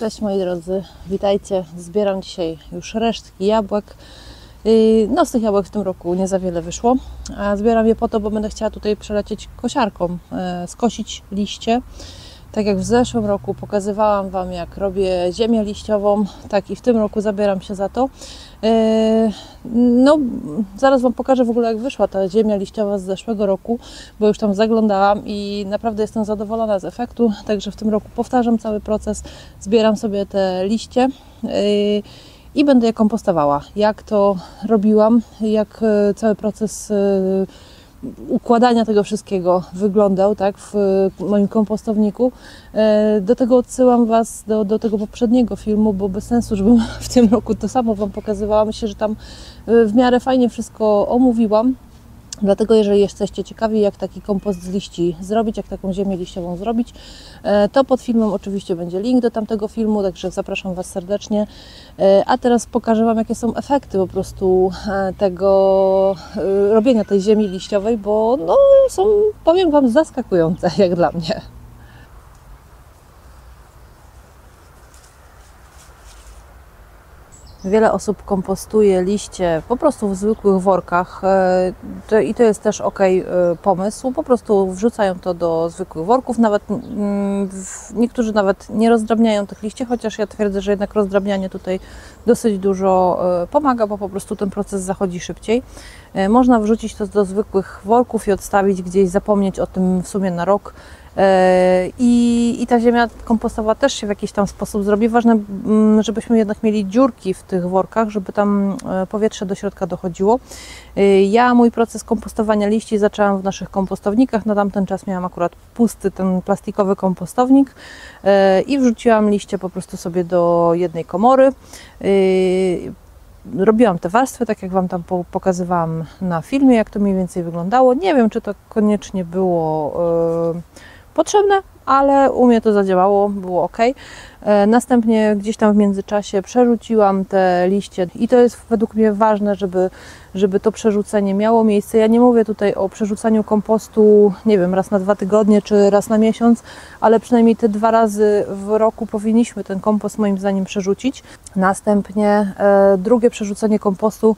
Cześć moi drodzy, witajcie. Zbieram dzisiaj już resztki jabłek. No z tych jabłek w tym roku nie za wiele wyszło. A zbieram je po to, bo będę chciała tutaj przelecieć kosiarką, skosić liście. Tak jak w zeszłym roku pokazywałam Wam, jak robię ziemię liściową, tak i w tym roku zabieram się za to. No, zaraz Wam pokażę w ogóle, jak wyszła ta ziemia liściowa z zeszłego roku, bo już tam zaglądałam i naprawdę jestem zadowolona z efektu. Także w tym roku powtarzam cały proces, zbieram sobie te liście i będę je kompostowała. Jak to robiłam, jak cały proces układania tego wszystkiego wyglądał, tak, w moim kompostowniku. Do tego odsyłam Was do tego poprzedniego filmu, bo bez sensu, żebym w tym roku to samo Wam pokazywała. Myślę, że tam w miarę fajnie wszystko omówiłam. Dlatego jeżeli jesteście ciekawi, jak taki kompost z liści zrobić, jak taką ziemię liściową zrobić, to pod filmem oczywiście będzie link do tamtego filmu, także zapraszam Was serdecznie. A teraz pokażę Wam, jakie są efekty po prostu tego robienia tej ziemi liściowej, bo no, są, powiem Wam, zaskakujące jak dla mnie. Wiele osób kompostuje liście po prostu w zwykłych workach i to jest też ok pomysł. Po prostu wrzucają to do zwykłych worków. Nawet niektórzy nawet nie rozdrabniają tych liści, chociaż ja twierdzę, że jednak rozdrabnianie tutaj dosyć dużo pomaga, bo po prostu ten proces zachodzi szybciej. Można wrzucić to do zwykłych worków i odstawić gdzieś, zapomnieć o tym w sumie na rok. I ta ziemia kompostowa też się w jakiś tam sposób zrobi. Ważne, żebyśmy jednak mieli dziurki w tych workach, żeby tam powietrze do środka dochodziło. Ja mój proces kompostowania liści zaczęłam w naszych kompostownikach. Na tamten czas miałam akurat pusty ten plastikowy kompostownik i wrzuciłam liście po prostu sobie do jednej komory. Robiłam te warstwy, tak jak Wam tam pokazywałam na filmie, jak to mniej więcej wyglądało. Nie wiem, czy to koniecznie było potrzebne, ale u mnie to zadziałało, było ok. Następnie gdzieś tam w międzyczasie przerzuciłam te liście i to jest według mnie ważne, żeby to przerzucenie miało miejsce. Ja nie mówię tutaj o przerzucaniu kompostu, nie wiem, raz na 2 tygodnie czy raz na miesiąc, ale przynajmniej te 2 razy w roku powinniśmy ten kompost moim zdaniem przerzucić. Następnie drugie przerzucenie kompostu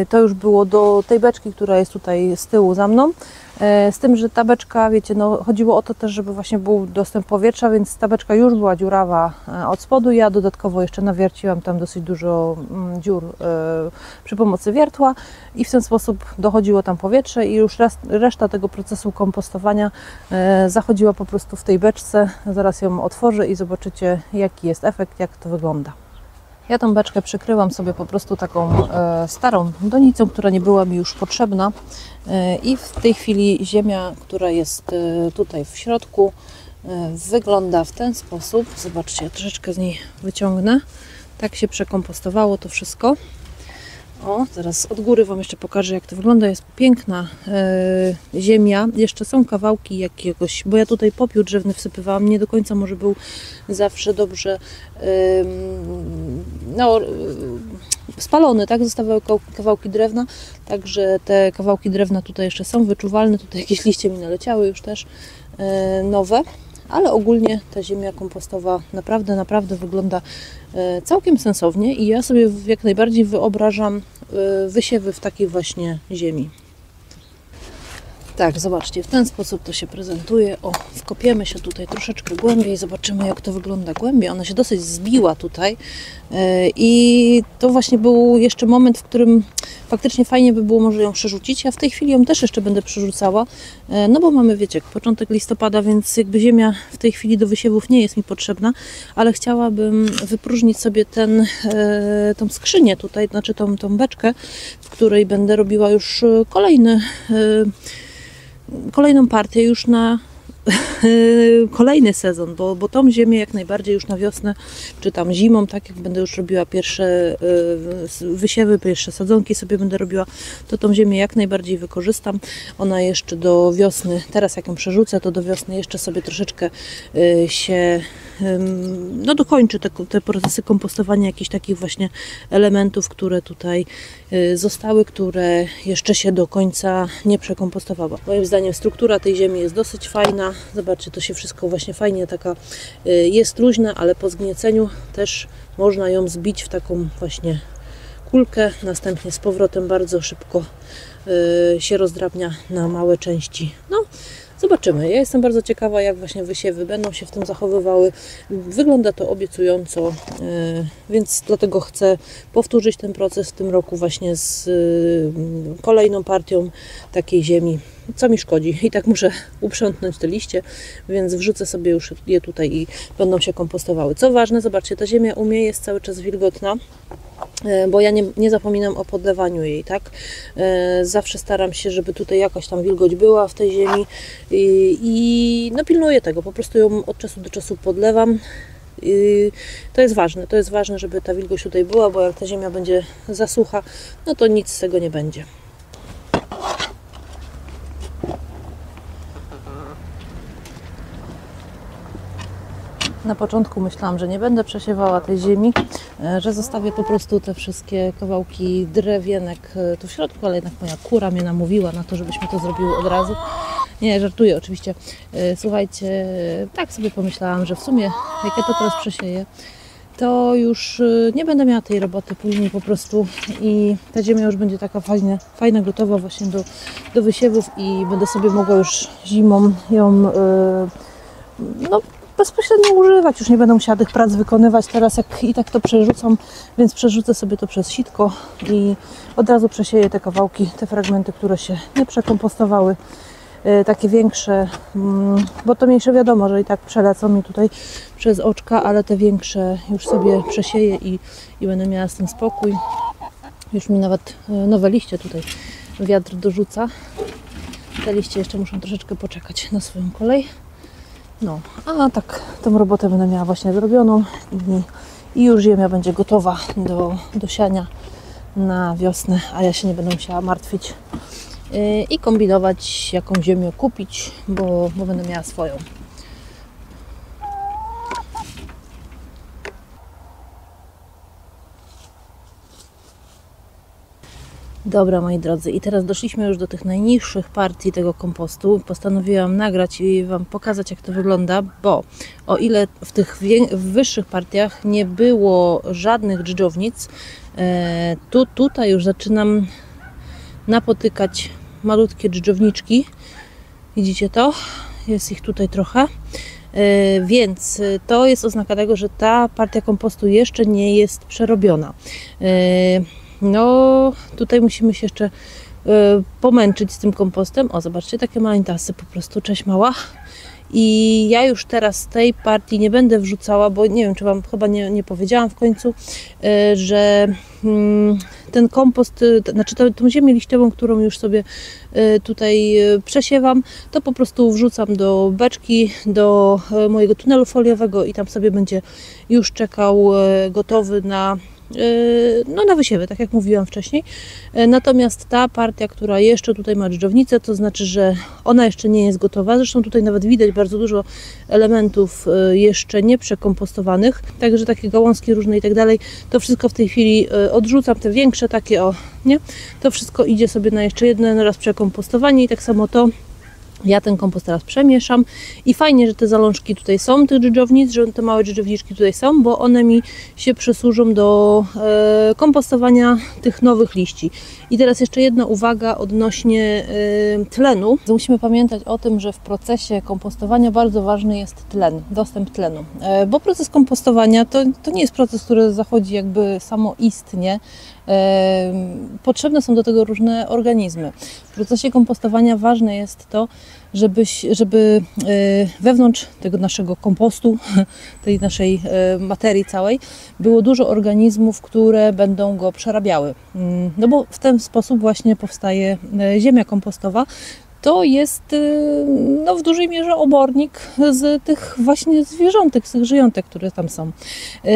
to już było do tej beczki, która jest tutaj z tyłu za mną. Z tym, że ta beczka, wiecie, no chodziło o to też, żeby właśnie był dostęp powietrza, więc ta beczka już była dziurawa od spodu. Ja dodatkowo jeszcze nawierciłam tam dosyć dużo dziur przy pomocy wiertła i w ten sposób dochodziło tam powietrze i już reszta tego procesu kompostowania zachodziła po prostu w tej beczce. Zaraz ją otworzę i zobaczycie, jaki jest efekt, jak to wygląda. Ja tą beczkę przykryłam sobie po prostu taką starą donicą, która nie była mi już potrzebna i w tej chwili ziemia, która jest tutaj w środku, wygląda w ten sposób. Zobaczcie, ja troszeczkę z niej wyciągnę. Tak się przekompostowało to wszystko. O, zaraz od góry Wam jeszcze pokażę, jak to wygląda. Jest piękna ziemia. Jeszcze są kawałki jakiegoś, bo ja tutaj popiół drzewny wsypywałam. Nie do końca może był zawsze dobrze spalony, tak? Zostawały kawałki drewna, także te kawałki drewna tutaj jeszcze są wyczuwalne. Tutaj jakieś liście mi naleciały już też nowe. Ale ogólnie ta ziemia kompostowa naprawdę wygląda całkiem sensownie i ja sobie jak najbardziej wyobrażam wysiewy w takiej właśnie ziemi. Tak, zobaczcie, w ten sposób to się prezentuje. O, wkopiemy się tutaj troszeczkę głębiej, zobaczymy, jak to wygląda głębiej. Ona się dosyć zbiła tutaj i to właśnie był jeszcze moment, w którym faktycznie fajnie by było może ją przerzucić. Ja w tej chwili ją też jeszcze będę przerzucała, no bo mamy, wiecie, początek listopada, więc jakby ziemia w tej chwili do wysiewów nie jest mi potrzebna, ale chciałabym wypróżnić sobie tą skrzynię tutaj, znaczy tą beczkę, w której będę robiła już kolejną partię już na kolejny sezon, bo tą ziemię jak najbardziej już na wiosnę, czy tam zimą, tak jak będę już robiła pierwsze wysiewy, pierwsze sadzonki sobie będę robiła, to tą ziemię jak najbardziej wykorzystam. Ona jeszcze do wiosny, teraz jak ją przerzucę, to do wiosny jeszcze sobie troszeczkę się dokończy te procesy kompostowania jakichś takich właśnie elementów, które tutaj zostały, które jeszcze się do końca nie przekompostowały. Moim zdaniem struktura tej ziemi jest dosyć fajna. Zobaczcie, to się wszystko właśnie fajnie taka jest luźna, ale po zgnieceniu też można ją zbić w taką właśnie kulkę. Następnie z powrotem bardzo szybko się rozdrabnia na małe części. No, zobaczymy. Ja jestem bardzo ciekawa, jak właśnie wysiewy będą się w tym zachowywały. Wygląda to obiecująco, więc dlatego chcę powtórzyć ten proces w tym roku właśnie z kolejną partią takiej ziemi. Co mi szkodzi? I tak muszę uprzątnąć te liście, więc wrzucę sobie już je tutaj i będą się kompostowały. Co ważne, zobaczcie, ta ziemia u mnie jest cały czas wilgotna, bo ja nie zapominam o podlewaniu jej, tak? Zawsze staram się, żeby tutaj jakaś tam wilgoć była w tej ziemi i no pilnuję tego, po prostu ją od czasu do czasu podlewam. To jest ważne, żeby ta wilgoć tutaj była, bo jak ta ziemia będzie za sucha, no to nic z tego nie będzie. Na początku myślałam, że nie będę przesiewała tej ziemi, że zostawię po prostu te wszystkie kawałki drewienek tu w środku, ale jednak moja kura mnie namówiła na to, żebyśmy to zrobiły od razu. Nie, żartuję oczywiście. Słuchajcie, tak sobie pomyślałam, że w sumie jak ja to teraz przesieję, to już nie będę miała tej roboty później po prostu i ta ziemia już będzie taka fajna, gotowa właśnie do wysiewów i będę sobie mogła już zimą ją no, bezpośrednio używać. Już nie będę musiała tych prac wykonywać teraz, jak i tak to przerzucam, więc przerzucę sobie to przez sitko i od razu przesieję te kawałki, te fragmenty, które się nie przekompostowały, takie większe, bo to mniejsze wiadomo, że i tak przelecą mi tutaj przez oczka, ale te większe już sobie przesieję i będę miała z tym spokój. Już mi nawet nowe liście tutaj wiatr dorzuca. Te liście jeszcze muszą troszeczkę poczekać na swoją kolej. No, a tak tą robotę będę miała właśnie zrobioną i już ziemia będzie gotowa do siania na wiosnę, a ja się nie będę musiała martwić i kombinować, jaką ziemię kupić, bo będę miała swoją. Dobra, moi drodzy, i teraz doszliśmy już do tych najniższych partii tego kompostu. Postanowiłam nagrać i Wam pokazać, jak to wygląda, bo o ile w tych wyższych partiach nie było żadnych dżdżownic, to tutaj już zaczynam napotykać malutkie dżdżowniczki. Widzicie to? Jest ich tutaj trochę. Więc to jest oznaka tego, że ta partia kompostu jeszcze nie jest przerobiona. No, tutaj musimy się jeszcze pomęczyć z tym kompostem. O, zobaczcie, takie maleńtasy po prostu. Cześć mała. I ja już teraz tej partii nie będę wrzucała, bo nie wiem, czy Wam chyba nie powiedziałam w końcu, że ten kompost, znaczy tą ziemię liściową, którą już sobie tutaj przesiewam, to po prostu wrzucam do beczki, do mojego tunelu foliowego i tam sobie będzie już czekał gotowy na wysiewy, tak jak mówiłam wcześniej. Natomiast ta partia, która jeszcze tutaj ma dżdżownicę, to znaczy, że ona jeszcze nie jest gotowa. Zresztą tutaj nawet widać bardzo dużo elementów jeszcze nie przekompostowanych, także takie gałązki różne i tak dalej. To wszystko w tej chwili odrzucam, te większe takie, nie? To wszystko idzie sobie na jeszcze jeden raz przekompostowanie i tak samo to. Ja ten kompost teraz przemieszam i fajnie, że te zalążki tutaj są, tych dżdżownic, że te małe dżdżowniczki tutaj są, bo one mi się przysłużą do kompostowania tych nowych liści. I teraz jeszcze jedna uwaga odnośnie tlenu. Musimy pamiętać o tym, że w procesie kompostowania bardzo ważny jest tlen, dostęp tlenu, bo proces kompostowania to nie jest proces, który zachodzi jakby samoistnie. Potrzebne są do tego różne organizmy. W procesie kompostowania ważne jest to, żeby wewnątrz tego naszego kompostu, tej naszej materii całej, było dużo organizmów, które będą go przerabiały. No bo w ten sposób właśnie powstaje ziemia kompostowa. To jest w dużej mierze obornik z tych właśnie zwierzątek, z tych żyjątek, które tam są.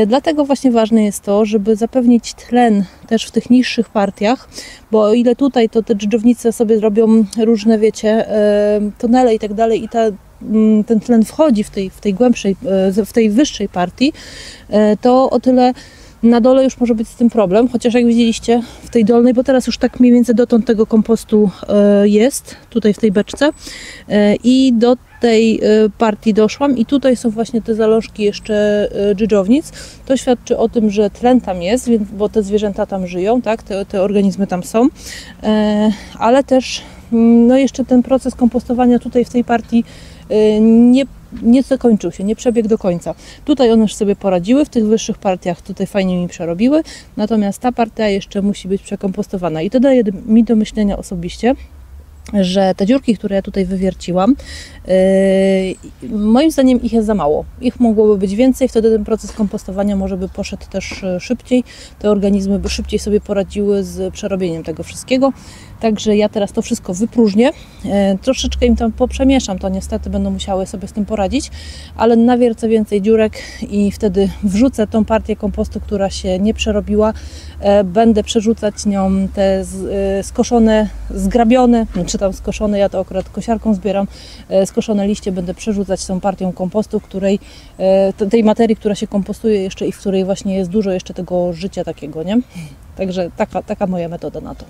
Dlatego właśnie ważne jest to, żeby zapewnić tlen też w tych niższych partiach, bo o ile tutaj to te dżdżownice sobie robią różne, wiecie, tunele i tak dalej i ten tlen wchodzi w tej głębszej, w tej wyższej partii, to o tyle na dole już może być z tym problem, chociaż jak widzieliście w tej dolnej, bo teraz już tak mniej więcej dotąd tego kompostu jest, tutaj w tej beczce i do tej partii doszłam i tutaj są właśnie te zalążki jeszcze dżdżownic. To świadczy o tym, że tlen tam jest, bo te zwierzęta tam żyją, tak? Te organizmy tam są, ale też no jeszcze ten proces kompostowania tutaj w tej partii nie zakończył się, nie przebiegł do końca. Tutaj one już sobie poradziły, w tych wyższych partiach tutaj fajnie mi przerobiły, natomiast ta partia jeszcze musi być przekompostowana i to daje mi do myślenia osobiście, że te dziurki, które ja tutaj wywierciłam, moim zdaniem ich jest za mało. Ich mogłoby być więcej, wtedy ten proces kompostowania może by poszedł też szybciej. Te organizmy by szybciej sobie poradziły z przerobieniem tego wszystkiego. Także ja teraz to wszystko wypróżnię. Troszeczkę im tam poprzemieszam, to niestety będą musiały sobie z tym poradzić, ale nawiercę więcej dziurek i wtedy wrzucę tą partię kompostu, która się nie przerobiła. Będę przerzucać nią te skoszone, zgrabione, czy tam skoszone, ja to akurat kosiarką zbieram, skoszone liście będę przerzucać tą partią kompostu, tej materii, która się kompostuje jeszcze i w której właśnie jest dużo jeszcze tego życia takiego, nie? Także taka moja metoda na to.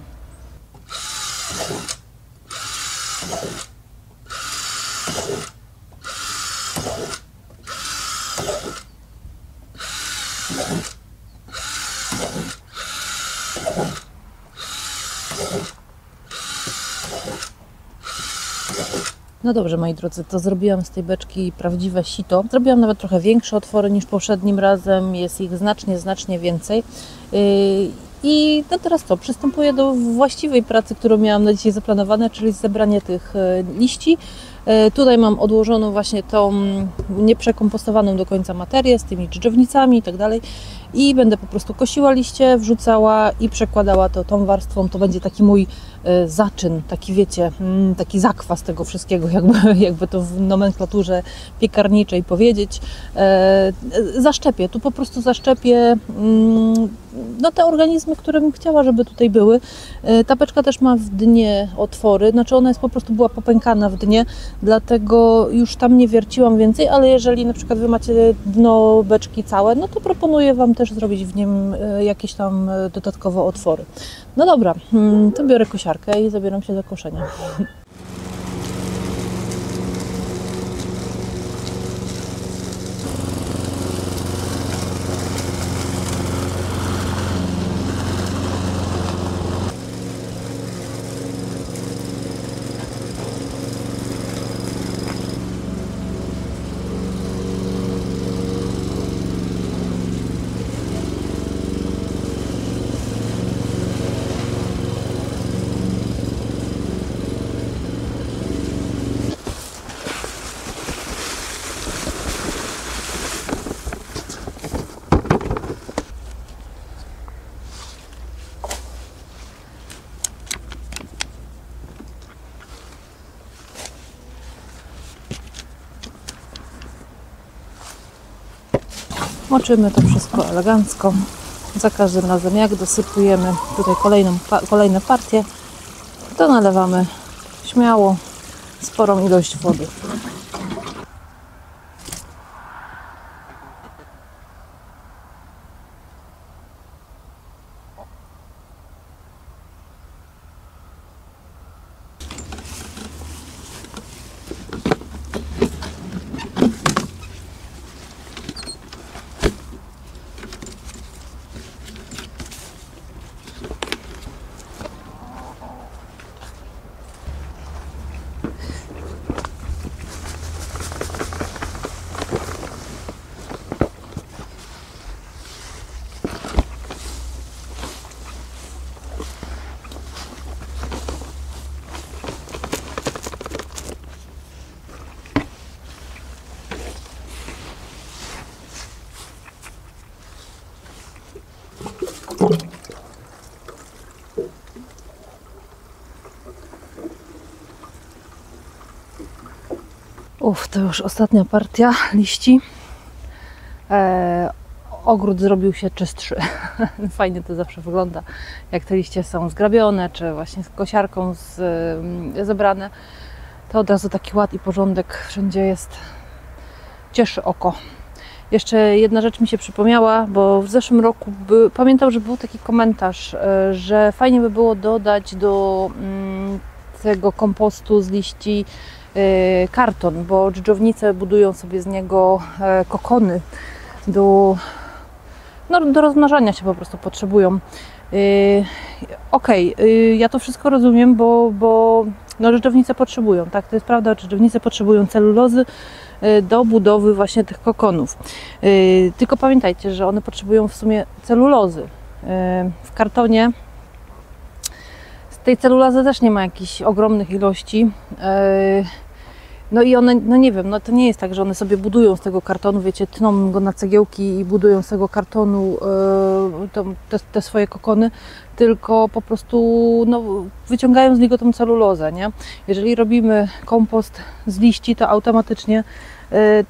No dobrze, moi drodzy, to zrobiłam z tej beczki prawdziwe sito. Zrobiłam nawet trochę większe otwory niż poprzednim razem, jest ich znacznie więcej. I no teraz co? Przystępuję do właściwej pracy, którą miałam na dzisiaj zaplanowane, czyli zebranie tych liści. Tutaj mam odłożoną właśnie tą nieprzekompostowaną do końca materię z tymi dżdżownicami i tak dalej. I będę po prostu kosiła liście, wrzucała i przekładała to tą warstwą. To będzie taki mój zaczyn, taki wiecie, taki zakwas tego wszystkiego, jakby to w nomenklaturze piekarniczej powiedzieć. Zaszczepię, tu po prostu zaszczepię no, te organizmy, które bym chciała, żeby tutaj były. Ta beczka też ma w dnie otwory, znaczy ona jest po prostu była popękana w dnie, dlatego już tam nie wierciłam więcej, ale jeżeli na przykład Wy macie dno beczki całe, no to proponuję Wam też zrobić w nim jakieś tam dodatkowe otwory. No dobra, to biorę kosiarkę i zabieram się za koszenie. Moczymy to wszystko elegancko. Za każdym razem jak dosypujemy tutaj kolejne partie, to nalewamy śmiało sporą ilość wody. To już ostatnia partia liści. Ogród zrobił się czystszy. Fajnie to zawsze wygląda, jak te liście są zgrabione, czy właśnie z kosiarką zebrane. To od razu taki ład i porządek wszędzie jest. Cieszy oko. Jeszcze jedna rzecz mi się przypomniała, bo w zeszłym roku pamiętam, że był taki komentarz, że fajnie by było dodać do tego kompostu z liści karton, bo dżdżownice budują sobie z niego kokony do rozmnażania się po prostu potrzebują. Okej, ja to wszystko rozumiem, bo dżdżownice potrzebują, tak, to jest prawda, dżdżownice potrzebują celulozy do budowy właśnie tych kokonów. Tylko pamiętajcie, że one potrzebują w sumie celulozy. W kartonie tej celulozy też nie ma jakichś ogromnych ilości. No i one, no nie wiem, no to nie jest tak, że one sobie budują z tego kartonu, wiecie, tną go na cegiełki i budują z tego kartonu te swoje kokony, tylko po prostu no, wyciągają z niego tą celulozę, nie? Jeżeli robimy kompost z liści, to automatycznie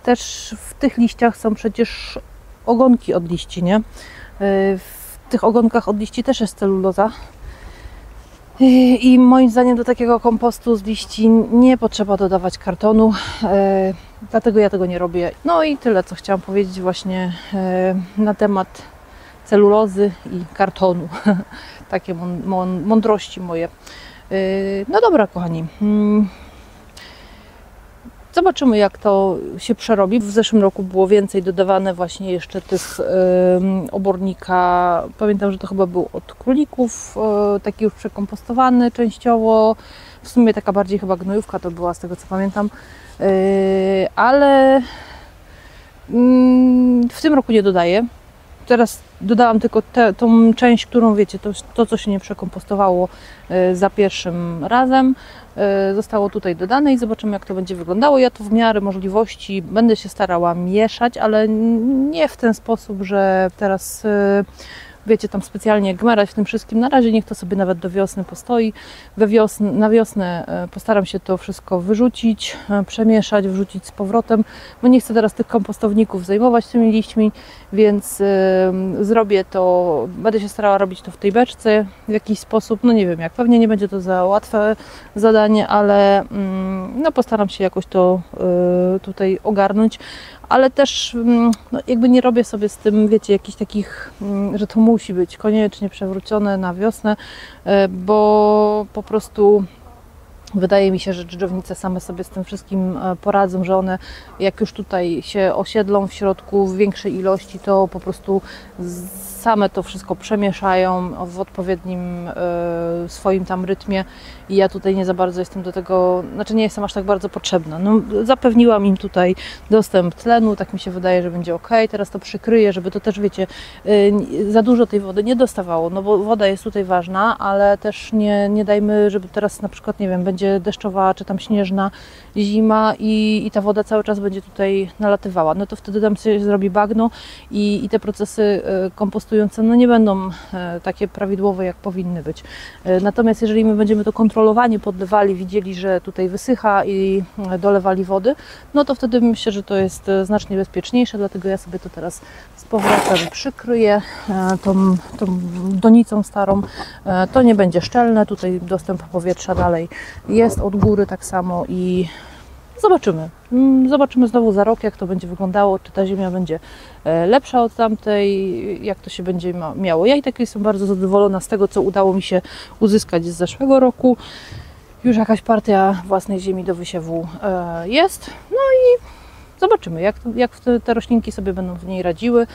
też w tych liściach są przecież ogonki od liści, nie? W tych ogonkach od liści też jest celuloza. I moim zdaniem do takiego kompostu z liści nie potrzeba dodawać kartonu, dlatego ja tego nie robię. No i tyle, co chciałam powiedzieć właśnie na temat celulozy i kartonu. Takie mądrości moje. No dobra, kochani. Zobaczymy, jak to się przerobi. W zeszłym roku było więcej dodawane właśnie jeszcze tych obornika. Pamiętam, że to chyba był od królików, taki już przekompostowany częściowo. W sumie taka bardziej chyba gnojówka to była, z tego co pamiętam. Ale w tym roku nie dodaję. Teraz dodałam tylko tą część, którą wiecie, to co się nie przekompostowało za pierwszym razem. Zostało tutaj dodane i zobaczymy, jak to będzie wyglądało. Ja to w miarę możliwości będę się starała mieszać, ale nie w ten sposób, że teraz wiecie, tam specjalnie gmerać w tym wszystkim. Na razie niech to sobie nawet do wiosny postoi. Na wiosnę postaram się to wszystko wyrzucić, przemieszać, wrzucić z powrotem, bo nie chcę teraz tych kompostowników zajmować tymi liśćmi, więc zrobię to, będę się starała robić to w tej beczce w jakiś sposób, no nie wiem jak, pewnie nie będzie to za łatwe zadanie, ale no postaram się jakoś to tutaj ogarnąć. Ale też no, jakby nie robię sobie z tym, wiecie, jakichś takich, że to musi być koniecznie przewrócone na wiosnę, bo po prostu wydaje mi się, że dżdżownice same sobie z tym wszystkim poradzą, że one jak już tutaj się osiedlą w środku w większej ilości, to po prostu same to wszystko przemieszają w odpowiednim swoim tam rytmie i ja tutaj nie za bardzo jestem do tego, znaczy nie jestem aż tak bardzo potrzebna. No, zapewniłam im tutaj dostęp tlenu, tak mi się wydaje, że będzie ok. Teraz to przykryję, żeby to też, wiecie, za dużo tej wody nie dostawało, no bo woda jest tutaj ważna, ale też nie dajmy, żeby teraz na przykład, nie wiem, będzie deszczowa czy tam śnieżna zima i ta woda cały czas będzie tutaj nalatywała. No to wtedy tam się zrobi bagno i te procesy kompostujące no nie będą takie prawidłowe, jak powinny być. Natomiast jeżeli my będziemy to kontrolowanie podlewali, widzieli, że tutaj wysycha i dolewali wody, no to wtedy myślę, że to jest znacznie bezpieczniejsze, dlatego ja sobie to teraz z powrotem przykryję tą donicą starą. To nie będzie szczelne, tutaj dostęp powietrza dalej jest od góry tak samo i zobaczymy. Zobaczymy znowu za rok, jak to będzie wyglądało, czy ta ziemia będzie lepsza od tamtej, jak to się będzie miało. Ja i tak jestem bardzo zadowolona z tego, co udało mi się uzyskać z zeszłego roku. Już jakaś partia własnej ziemi do wysiewu jest. No i zobaczymy, jak te roślinki sobie będą w niej radziły.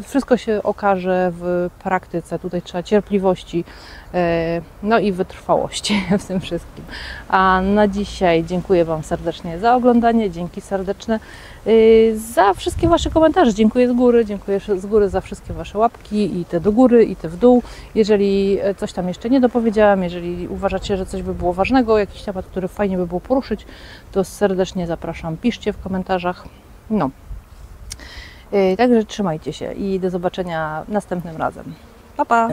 Wszystko się okaże w praktyce. Tutaj trzeba cierpliwości, no i wytrwałości w tym wszystkim. A na dzisiaj dziękuję Wam serdecznie za oglądanie. Dzięki serdeczne za wszystkie Wasze komentarze. Dziękuję z góry. Dziękuję z góry za wszystkie Wasze łapki i te do góry, i te w dół. Jeżeli coś tam jeszcze nie dopowiedziałam, jeżeli uważacie, że coś by było ważnego, jakiś temat, który fajnie by było poruszyć, to serdecznie zapraszam. Piszcie w komentarzach. No. Także trzymajcie się i do zobaczenia następnym razem. Pa, pa!